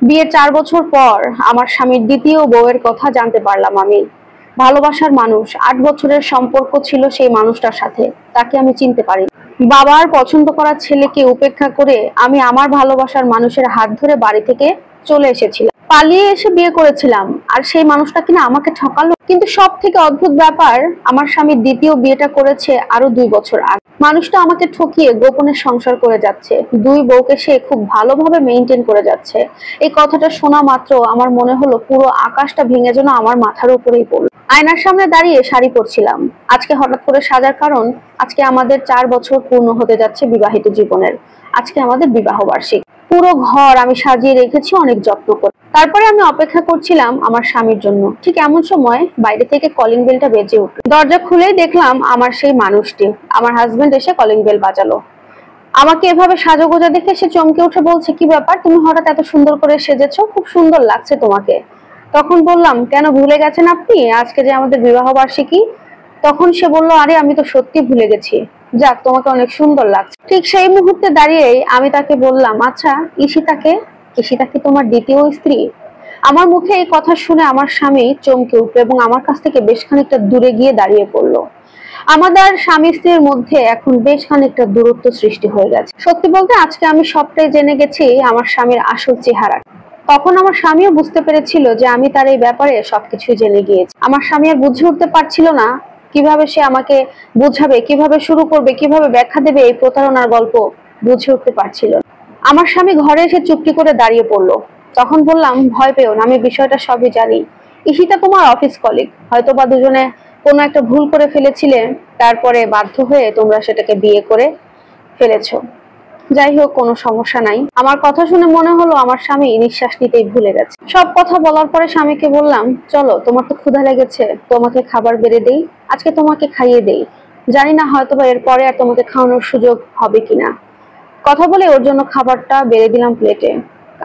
বিয়ের 4 বছর পর আমার স্বামীর দ্বিতীয় বউয়ের কথা জানতে পারলাম আমি। ভালোবাসার মানুষ, 8 বছরের সম্পর্ক ছিল সেই মানুষটার সাথে, তাকে আমি চিনতে পারি। বাবার পছন্দ করা ছেলেকে উপেক্ষা করে আমি আমার ভালোবাসার মানুষের হাত ধরে বাড়ি থেকে চলে এসেছিলাম, পালিয়ে এসে বিয়ে করেছিলাম। আর সেই মানুষটা কিনা আমাকে ঠকালো। কিন্তু সব থেকে অদ্ভুত ব্যাপার, আমার স্বামী দ্বিতীয় বিয়েটা করেছে আরো 2 বছর আগে। মানুষটা আমাকে ঠকিয়ে গোপনে সংসার করে যাচ্ছে, 2 বউকে সে খুব ভালোভাবে মেনটেন করে যাচ্ছে। এই কথাটা শোনা মাত্র আমার মনে হলো পুরো আকাশটা ভেঙে যেন আমার মাথার উপরেই পড়লো। আয়নার সামনে দাঁড়িয়ে শাড়ি পরছিলাম। আজকে হঠাৎ করে সাজার কারণ, আজকে আমাদের 4 বছর পূর্ণ হতে যাচ্ছে বিবাহিত জীবনের। আজকে আমাদের বিবাহ বার্ষিক। পুরো ঘর আমি সাজিয়ে রেখেছি অনেক যত্ন করে। তারপরে আমি অপেক্ষা করছিলাম আমার স্বামীর জন্য। ঠিক এমন সময় বাইরে থেকে কলিং বেলটা বেজে উঠল। দরজা খুলেই দেখলাম আমার সেই মানুষটি, আমার হাজবেন্ড এসে কলিং বেল বাজালো। আমাকে এভাবে সাজগোজা দেখে সে চমকে উঠে বলছে, কি ব্যাপার, তুমি হঠাৎ এত সুন্দর করে সেজেছো, খুব সুন্দর লাগছে তোমাকে। তখন বললাম, কেন ভুলে গেছেন আপনি আজকে যে আমাদের বিবাহ বার্ষিকী? তখন সে বলল, আরে আমি তো সত্যি ভুলে গেছি, যাক তোমাকে অনেক সুন্দর লাগছে। ঠিক সেই মুহূর্তে দাঁড়িয়েই আমি তাকে বললাম, আচ্ছা ঈশিতাকে, ঈশিতা কি তোমার দ্বিতীয় স্ত্রী? আমার মুখে এই কথা শুনে আমার স্বামী চমকে উঠল এবং আমার কাছ থেকে বেশ খানিকটা দূরে গিয়ে দাঁড়িয়ে পড়লো। আমাদের স্বামী স্ত্রীর মধ্যে এখন বেশ খানিকটা দূরত্ব সৃষ্টি হয়ে গেছে। সত্যি বলতে আজকে আমি সবটাই জেনে গেছি আমার স্বামীর আসল চেহারা। তখন আমার স্বামীও বুঝতে পেরেছিল যে আমি তার এই ব্যাপারে সবকিছুই জেনে গিয়েছি। আমার স্বামী আর বুঝে উঠতে পারছিল না কিভাবে সে আমাকে বোঝাবে, কিভাবে শুরু করবে, কিভাবে ব্যাখ্যা দেবে এই প্রতারণার গল্প, বুঝে উঠতে পারছিল না। আমার স্বামী ঘরে এসে চুপটি করে দাঁড়িয়ে পড়লো। তখন বললাম, ভয় পেও না, আমি বিষয়টা সবই জানি। ঈশিতা তোমার অফিস কলিগ, হয়তোবা দুজনে কোনো একটা ভুল করে ফেলেছিলে, তারপরে বাধ্য হয়ে তোমরা সেটাকে বিয়ে করে ফেলেছো। যাই হোক, কোনো সমস্যা নাই। আমার কথা শুনে মনে হলো আমার স্বামী নিঃশ্বাস নিতেই ভুলে গেছে। সব কথা বলার পরে স্বামীকে বললাম, চলো তোমার তো ক্ষুধা লেগেছে, তোমাকে খাবার বেড়ে দেই, আজকে তোমাকে খাইয়ে দেই। জানি না হয়তোবা এরপরে আর তোমাকে খাওয়ানোর সুযোগ হবে কিনা। কথা বলে ওর জন্য খাবারটা বেড়ে দিলাম প্লেটে।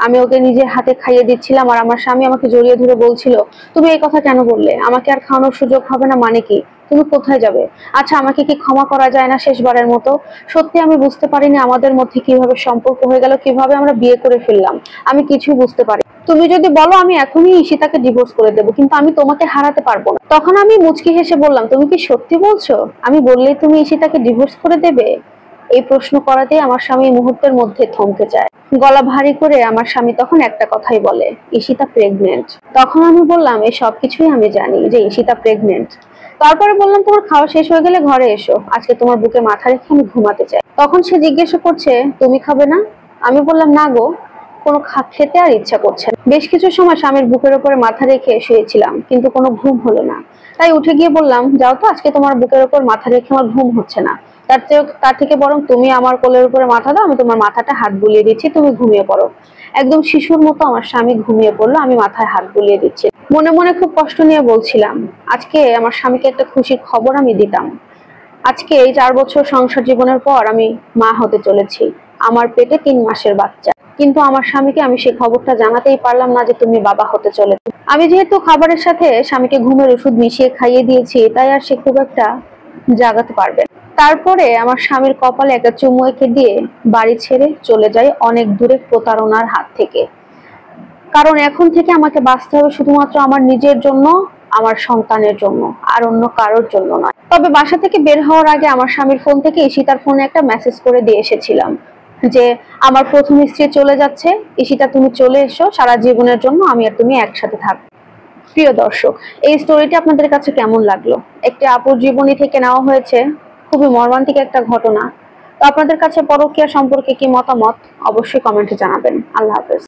আমি ওকে নিজের হাতে খাইয়ে দিচ্ছিলাম আর আমার স্বামী আমাকে জড়িয়ে ধরে বলছিল, তুমি এই কথা কেন বললে, আমাকে আর খাওয়ানোর সুযোগ হবে না মানে কি, তুমি কোথায় যাবে? আচ্ছা আমাকে কি ক্ষমা করা যায় না শেষবারের মতো? সত্যি আমি বুঝতে পারিনি আমাদের মধ্যে কিভাবে সম্পর্ক হয়ে গেল, কিভাবে আমরা বিয়ে করে ফেললাম, আমি কিছুই বুঝতে পারি। তুমি যদি বলো আমি এখনই ঈশিতাকে ডিভোর্স করে দেবো, কিন্তু আমি তোমাকে হারাতে পারবো না। তখন আমি মুচকি হেসে বললাম, তুমি কি সত্যি বলছো? আমি বললেই তুমি ঈশিতাকে ডিভোর্স করে দেবে? এই প্রশ্ন করাতেই আমার স্বামী মুহূর্তের মধ্যে থমকে যায়। গলা ভারী করে আমার স্বামী তখন একটা কথাই বলে, ঈশিতা প্রেগনেন্ট। তখন আমি বললাম, এই সবকিছুই আমি জানি যে ঈশিতা প্রেগনেন্ট। তারপরে বললাম, তোমার খাওয়া শেষ হয়ে গেলে ঘরে এসো, আজকে তোমার বুকে মাথা রেখে আমি ঘুমাতে চাই। তখন সে জিজ্ঞাসা করছে, তুমি খাবে না? আমি বললাম, না গো, কোনো খেতে আর ইচ্ছা করছে না। বেশ কিছু সময় স্বামীর বুকের উপরে মাথা রেখে শুয়েছিলাম, কিন্তু কোনো ঘুম হলো না। তাই উঠে গিয়ে বললাম, যাও তো, আজকে তোমার বুকের উপর মাথা রেখে আমার ঘুম হচ্ছে না। তার থেকে বরং তুমি আমার কোলের উপরে মাথা দাও, আমি তোমার মাথাটা হাত বুলিয়ে দিচ্ছি, তুমি ঘুমিয়ে পড়ো। একদম শিশুর মতো আমার স্বামী ঘুমিয়ে পড়লো, আমি মাথায় হাত বুলিয়ে দিচ্ছি। মনে মনে খুব কষ্ট নিয়ে বলছিলাম, আজকে আমার স্বামীকে একটা খুশির খবর আমি দিতাম। আজকে এই 4 বছর সংসার জীবনের পর আমি মা হতে চলেছি, আমার পেটে 3 মাসের বাচ্চা। কিন্তু আমার স্বামীকে আমি সেই খবরটা জানাতেই পারলাম না যে তুমি বাবা হতে চলেছো। আমি যেহেতু খাবারের সাথে স্বামীকে ঘুমের ওষুধ মিশিয়ে খাইয়ে দিয়েছি, তাই আর সে খুব একটা জাগাতে পারবে। তারপরে আমার স্বামীর কপালে একটা চুমু এঁকে দিয়ে বাড়ি ছেড়ে চলে যাই অনেক দূরে প্রতারণার হাত থেকে। কারণ এখন থেকে আমাকে বাঁচতে হবে শুধুমাত্র আমার নিজের জন্য, আমার সন্তানের জন্য, আর অন্য কারোর জন্য নয়। তবে বাসা থেকে বের হওয়ার আগে আমার স্বামীর ফোন থেকে ঈশিতার ফোনে একটা মেসেজ করে দিয়ে এসেছিলাম যে আমার প্রথম স্ত্রী চলে যাচ্ছে, ঈশিতা তুমি চলে এসো, সারা জীবনের জন্য আমি আর তুমি একসাথে থাকবো। প্রিয় দর্শক, এই স্টোরিটি আপনাদের কাছে কেমন লাগলো? একটি আপুর জীবনী থেকে নেওয়া হয়েছে, খুবই মর্মান্তিক একটা ঘটনা। তো আপনাদের কাছে পরকীয়া সম্পর্কে কি মতামত অবশ্যই কমেন্টে জানাবেন। আল্লাহ হাফেজ।